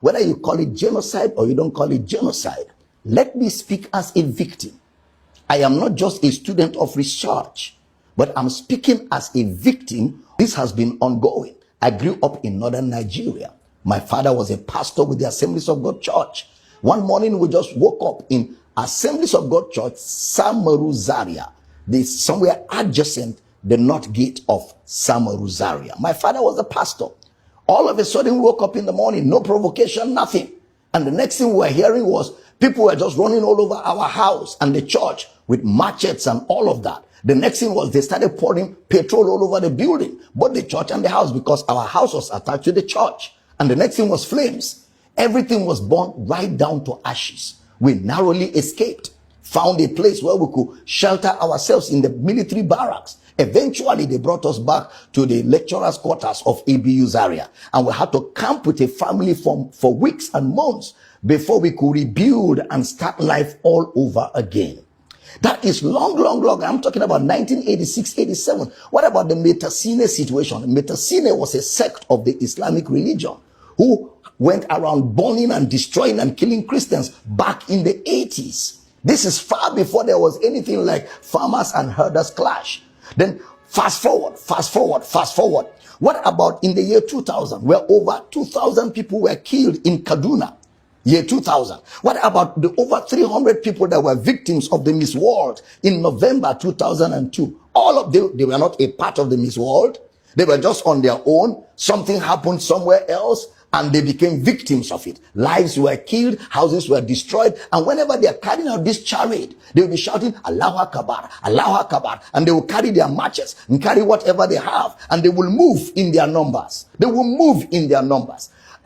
Whether you call it genocide or you don't call it genocide, let me speak as a victim. I am not just a student of research, but I'm speaking as a victim. This has been ongoing. I grew up in northern Nigeria. My father was a pastor with the Assemblies of God Church. One morning we just woke up in Assemblies of God Church, Samaru Zaria, somewhere adjacent the north gate of Samaru Zaria. My father was a pastor. All of a sudden we woke up in the morning, no provocation, nothing. And the next thing we were hearing was people were just running all over our house and the church with machetes and all of that. The next thing was they started pouring petrol all over the building, both the church and the house, because our house was attached to the church. And the next thing was flames. Everything was burned right down to ashes. We narrowly escaped, found a place where we could shelter ourselves in the military barracks. Eventually, they brought us back to the lecturers' quarters of ABU Zaria, and we had to camp with a family for weeks and months before we could rebuild and start life all over again. That is long. I'm talking about 1986, 87. What about the Metasine situation? Metasine was a sect of the Islamic religion who went around burning and destroying and killing Christians back in the 80s. This is far before there was anything like farmers and herders clash. Then fast forward. What about in the year 2000, where over 2,000 people were killed in Kaduna? Year 2000. What about the over 300 people that were victims of the Miss World in November 2002? All of them, they were not a part of the Miss World. They were just on their own. Something happened somewhere else and they became victims of it. Lives were killed, houses were destroyed, and whenever they are carrying out this charade, they will be shouting, Allahu Akbar, Allahu Akbar, and they will carry their matches and carry whatever they have, and they will move in their numbers.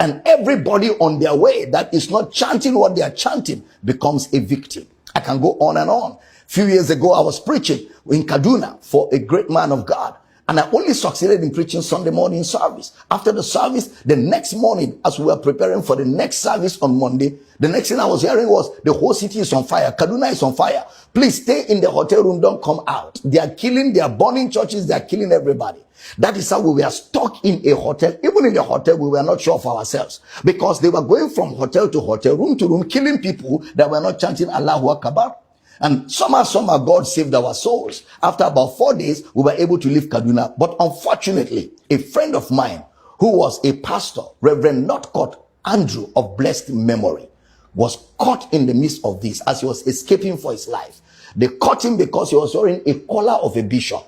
And everybody on their way that is not chanting what they are chanting becomes a victim. I can go on and on. A few years ago, I was preaching in Kaduna for a great man of God. And I only succeeded in preaching Sunday morning service. After the service, the next morning, as we were preparing for the next service on Monday, the next thing I was hearing was the whole city is on fire. Kaduna is on fire. Please stay in the hotel room. Don't come out. They are burning churches. They are killing everybody. That is how we were stuck in a hotel. Even in the hotel, we were not sure of ourselves because they were going from hotel to hotel, room to room, killing people that were not chanting Allahu Akbar. And somehow God saved our souls. After about 4 days, we were able to leave Kaduna. But unfortunately, a friend of mine who was a pastor, Reverend Northcote Andrew of blessed memory, was caught in the midst of this as he was escaping for his life. They caught him because he was wearing a collar of a bishop.